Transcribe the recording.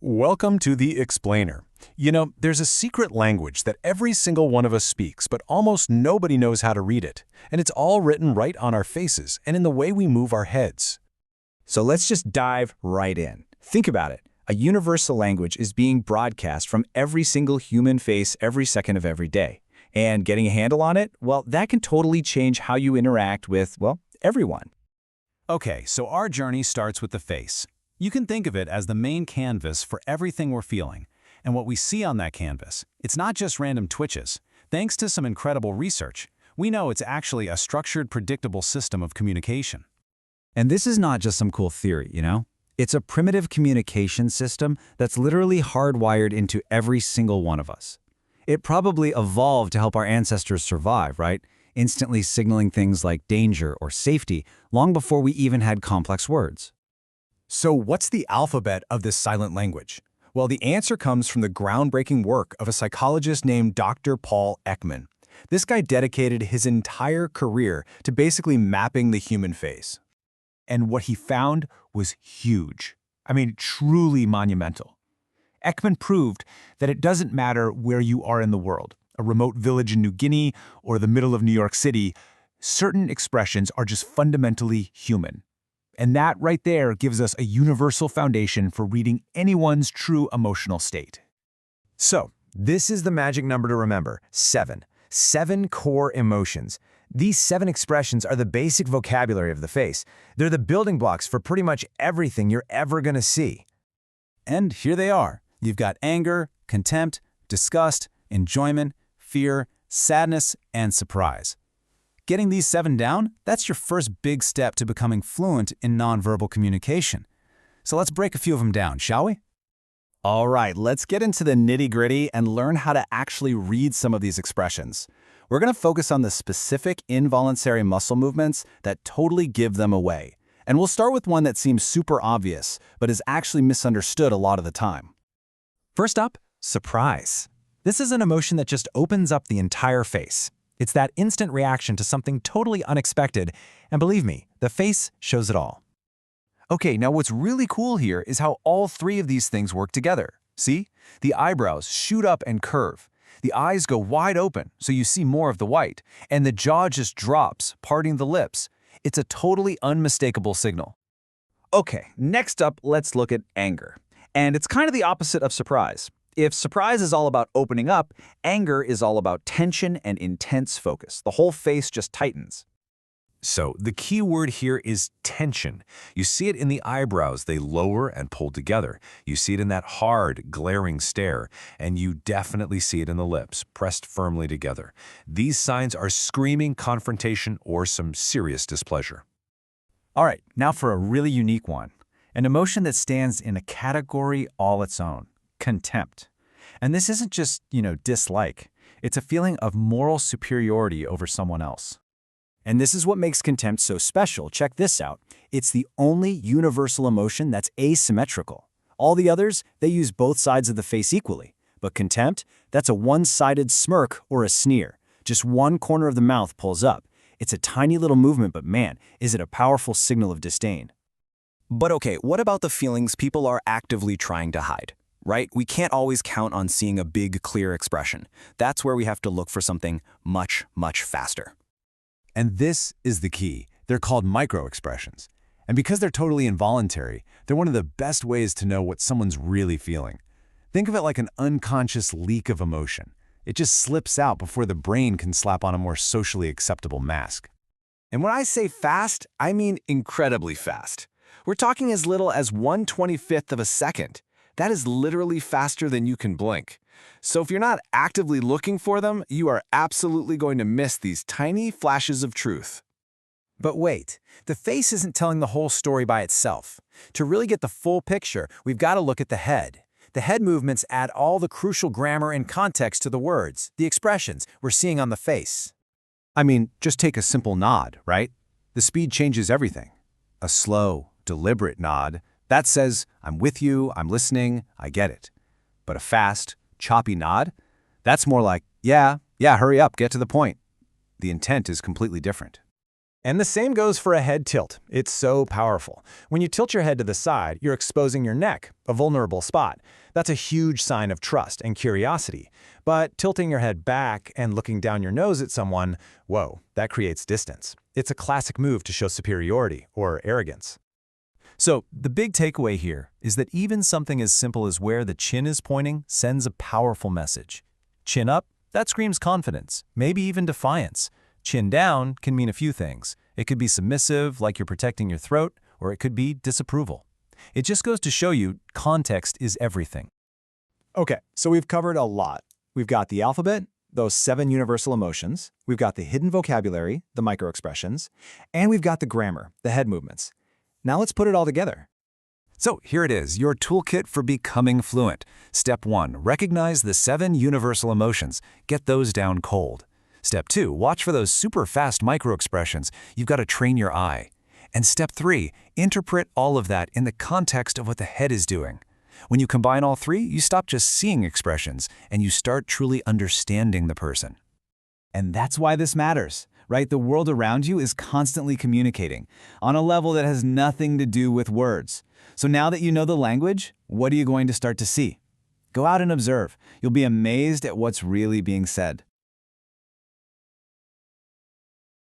Welcome to the Explainer. You know, there's a secret language that every single one of us speaks, but almost nobody knows how to read it. And it's all written right on our faces and in the way we move our heads. So let's just dive right in. Think about it. A universal language is being broadcast from every single human face every second of every day. And getting a handle on it, well, that can totally change how you interact with, well, everyone. Okay, so our journey starts with the face. You can think of it as the main canvas for everything we're feeling. And what we see on that canvas, it's not just random twitches. Thanks to some incredible research, we know it's actually a structured, predictable system of communication. And this is not just some cool theory, you know? It's a primitive communication system that's literally hardwired into every single one of us. It probably evolved to help our ancestors survive, right? Instantly signaling things like danger or safety long before we even had complex words. So what's the alphabet of this silent language? Well, the answer comes from the groundbreaking work of a psychologist named Dr. Paul Ekman. This guy dedicated his entire career to basically mapping the human face. And what he found was huge. I mean, truly monumental. Ekman proved that it doesn't matter where you are in the world, a remote village in New Guinea or the middle of New York City, certain expressions are just fundamentally human. And that right there gives us a universal foundation for reading anyone's true emotional state. So, this is the magic number to remember, 7. 7 core emotions. These 7 expressions are the basic vocabulary of the face. They're the building blocks for pretty much everything you're ever going to see. And here they are. You've got anger, contempt, disgust, enjoyment, fear, sadness, and surprise. Getting these 7 down, that's your first big step to becoming fluent in nonverbal communication. So let's break a few of them down, shall we? All right, let's get into the nitty-gritty and learn how to actually read some of these expressions. We're going to focus on the specific involuntary muscle movements that totally give them away. And we'll start with one that seems super obvious, but is actually misunderstood a lot of the time. First up, surprise. This is an emotion that just opens up the entire face. It's that instant reaction to something totally unexpected, and believe me, the face shows it all. Okay, now what's really cool here is how all 3 of these things work together. See? The eyebrows shoot up and curve. The eyes go wide open, so you see more of the white, and the jaw just drops, parting the lips. It's a totally unmistakable signal. Okay, next up, let's look at anger. And it's kind of the opposite of surprise. If surprise is all about opening up, anger is all about tension and intense focus. The whole face just tightens. So, the key word here is tension. You see it in the eyebrows. They lower and pull together. You see it in that hard, glaring stare. And you definitely see it in the lips, pressed firmly together. These signs are screaming confrontation or some serious displeasure. All right, now for a really unique one. An emotion that stands in a category all its own. Contempt. And this isn't just, dislike. It's a feeling of moral superiority over someone else. And this is what makes contempt so special. Check this out. It's the only universal emotion that's asymmetrical. All the others, they use both sides of the face equally. But contempt, that's a one-sided smirk or a sneer. Just one corner of the mouth pulls up. It's a tiny little movement, but man, is it a powerful signal of disdain. But okay, what about the feelings people are actively trying to hide? Right? We can't always count on seeing a big, clear expression. That's where we have to look for something much, much faster. And this is the key. They're called microexpressions. And because they're totally involuntary, they're one of the best ways to know what someone's really feeling. Think of it like an unconscious leak of emotion. It just slips out before the brain can slap on a more socially acceptable mask. And when I say fast, I mean incredibly fast. We're talking as little as 1/25th of a second. That is literally faster than you can blink. So if you're not actively looking for them, you are absolutely going to miss these tiny flashes of truth. But wait, the face isn't telling the whole story by itself. To really get the full picture, we've got to look at the head. The head movements add all the crucial grammar and context to the words, the expressions we're seeing on the face. I mean, just take a simple nod, right? The speed changes everything. A slow, deliberate nod, that says, I'm with you, I'm listening, I get it. But a fast, choppy nod, that's more like, yeah, hurry up, get to the point. The intent is completely different. And the same goes for a head tilt. It's so powerful. When you tilt your head to the side, you're exposing your neck, a vulnerable spot. That's a huge sign of trust and curiosity. But tilting your head back and looking down your nose at someone, whoa, that creates distance. It's a classic move to show superiority or arrogance. So, the big takeaway here is that even something as simple as where the chin is pointing sends a powerful message. Chin up, that screams confidence, maybe even defiance. Chin down can mean a few things. It could be submissive, like you're protecting your throat, or it could be disapproval. It just goes to show you context is everything. Okay, so we've covered a lot. We've got the alphabet, those 7 universal emotions. We've got the hidden vocabulary, the microexpressions. And we've got the grammar, the head movements. Now let's put it all together. So here it is, your toolkit for becoming fluent. Step 1, recognize the 7 universal emotions. Get those down cold. Step 2, watch for those super fast microexpressions. You've got to train your eye. And step 3, interpret all of that in the context of what the head is doing. When you combine all 3, you stop just seeing expressions and you start truly understanding the person. And that's why this matters, right? The world around you is constantly communicating on a level that has nothing to do with words. So now that you know the language, what are you going to start to see? Go out and observe. You'll be amazed at what's really being said.